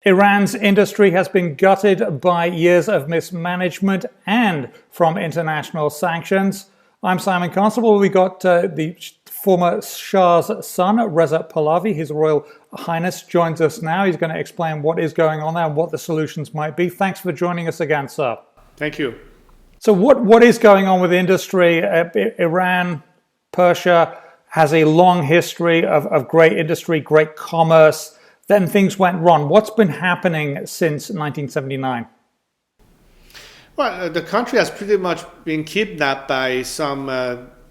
Iran's industry has been gutted by years of mismanagement and from international sanctions. I'm Simon Constable. We got the former Shah's son, Reza Pahlavi, His Royal Highness, joins us now. He's going to explain what is going on there and what the solutions might be. Thanks for joining us again, sir. Thank you. So what is going on with the industry? Iran, Persia has a long history of great industry, great commerce. Then things went wrong. What's been happening since 1979? Well, the country has pretty much been kidnapped by some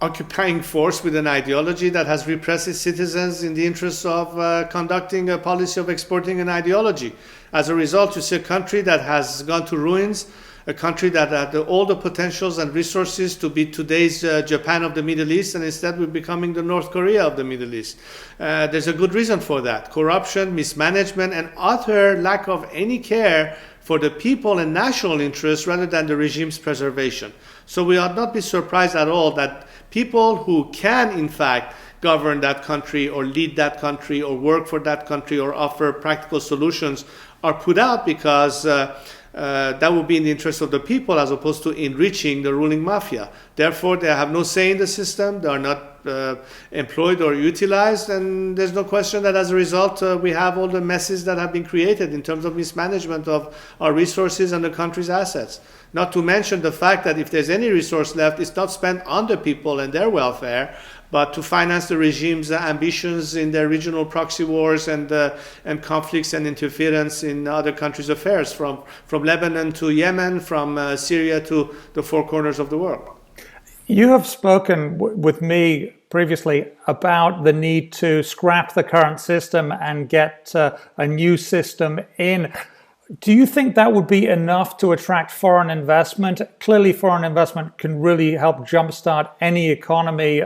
occupying force with an ideology that has repressed its citizens in the interest of conducting a policy of exporting an ideology. As a result, you see a country that has gone to ruins, a country that had all the potentials and resources to be today's Japan of the Middle East, and instead we're becoming the North Korea of the Middle East. There's a good reason for that. Corruption, mismanagement, and utter lack of any care for the people and national interests rather than the regime's preservation. So we ought not be surprised at all that people who can, in fact, govern that country or lead that country or work for that country or offer practical solutions are put out because that would be in the interest of the people as opposed to enriching the ruling mafia. Therefore, they have no say in the system. They are not employed or utilized, and there's no question that as a result, we have all the messes that have been created in terms of mismanagement of our resources and the country's assets. Not to mention the fact that if there's any resource left, it's not spent on the people and their welfare, but to finance the regime's ambitions in their regional proxy wars and conflicts and interference in other countries' affairs, from Lebanon to Yemen, from Syria to the four corners of the world. You have spoken with me previously about the need to scrap the current system and get a new system in. Do you think that would be enough to attract foreign investment? Clearly, foreign investment can really help jumpstart any economy.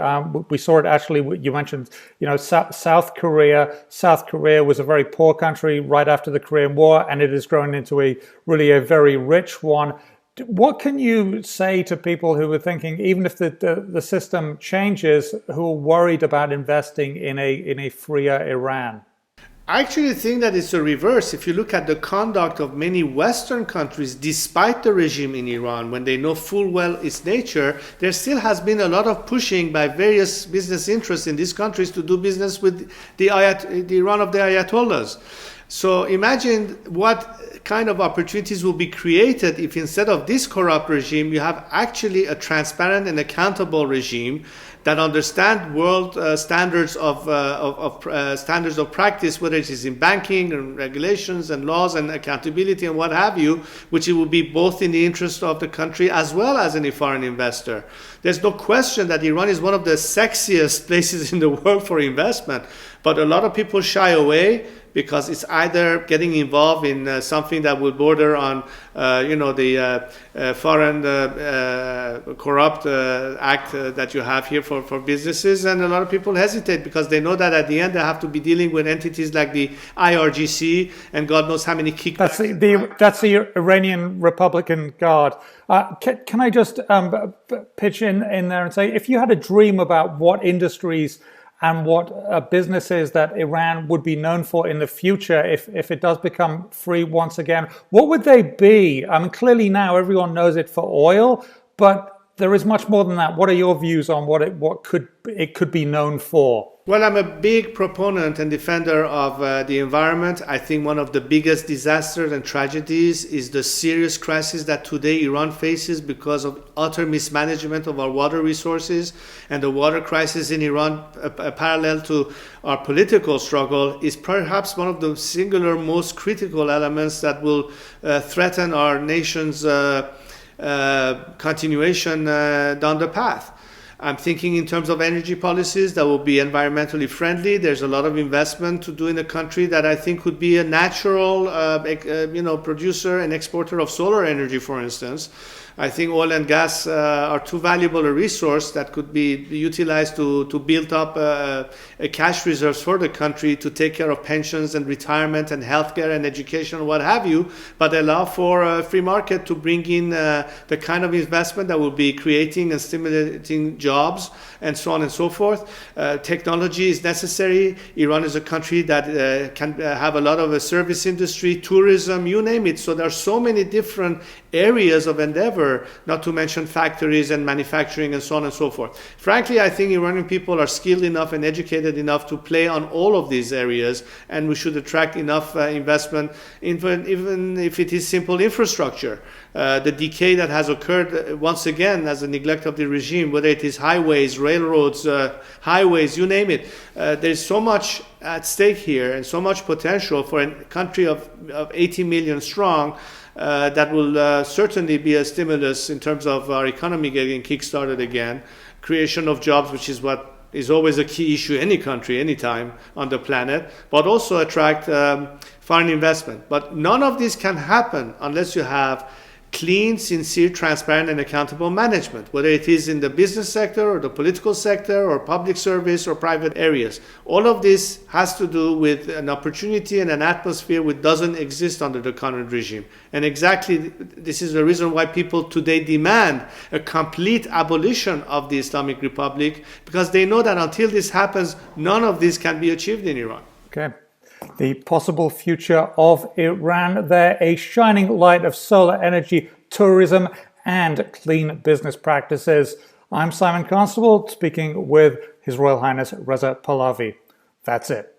We saw it actually. You mentioned, South Korea. South Korea was a very poor country right after the Korean War, and it has grown into a very rich one. What can you say to people who are thinking, even if the system changes, who are worried about investing in a freer Iran? I actually think that it's the reverse. If you look at the conduct of many Western countries, despite the regime in Iran, when they know full well its nature, there still has been a lot of pushing by various business interests in these countries to do business with the Iran of the Ayatollahs. So imagine what kind of opportunities will be created if instead of this corrupt regime, you have actually a transparent and accountable regime that understand world standards of practice, whether it is in banking and regulations and laws and accountability and what have you, which it will be both in the interest of the country as well as any foreign investor. There's no question that Iran is one of the sexiest places in the world for investment, but a lot of people shy away because it's either getting involved in something that will border on, the foreign corrupt act that you have here for businesses, and a lot of people hesitate because they know that at the end they have to be dealing with entities like the IRGC and God knows how many kickbacks. That's the Iranian Republican Guard. Can I just pitch in there and say, if you had a dream about what industries and what businesses that Iran would be known for in the future if it does become free once again, what would they be? I mean, clearly now everyone knows it for oil, but there is much more than that. What are your views on what it could be known for? Well, I'm a big proponent and defender of the environment. I think one of the biggest disasters and tragedies is the serious crisis that today Iran faces because of utter mismanagement of our water resources, and the water crisis in Iran, parallel to our political struggle, is perhaps one of the singular most critical elements that will threaten our nation's continuation down the path. I'm thinking in terms of energy policies that will be environmentally friendly. There's a lot of investment to do in the country that I think could be a natural, producer and exporter of solar energy, for instance. I think oil and gas are too valuable a resource that could be utilized to build up a cash reserves for the country to take care of pensions and retirement and healthcare and education and what have you, but allow for a free market to bring in the kind of investment that will be creating and stimulating jobs, and so on and so forth. Technology is necessary. Iran is a country that can have a lot of a service industry, tourism, you name it. So there are so many different areas of endeavor, not to mention factories and manufacturing and so on and so forth. Frankly, I think Iranian people are skilled enough and educated enough to play on all of these areas, and we should attract enough investment, even if it is simple infrastructure. The decay that has occurred once again as a neglect of the regime, whether it is highways, railroads, highways, you name it. There's so much at stake here and so much potential for a country of 80 million strong. That will certainly be a stimulus in terms of our economy getting kickstarted again, creation of jobs, which is what is always a key issue any country, anytime on the planet, but also attract foreign investment. But none of this can happen unless you have clean, sincere, transparent, and accountable management, whether it is in the business sector or the political sector or public service or private areas. All of this has to do with an opportunity and an atmosphere which doesn't exist under the current regime. And exactly this is the reason why people today demand a complete abolition of the Islamic Republic, because they know that until this happens, none of this can be achieved in Iran. Okay. The possible future of Iran there, a shining light of solar energy, tourism, and clean business practices. I'm Simon Constable, speaking with His Royal Highness Reza Pahlavi. That's it.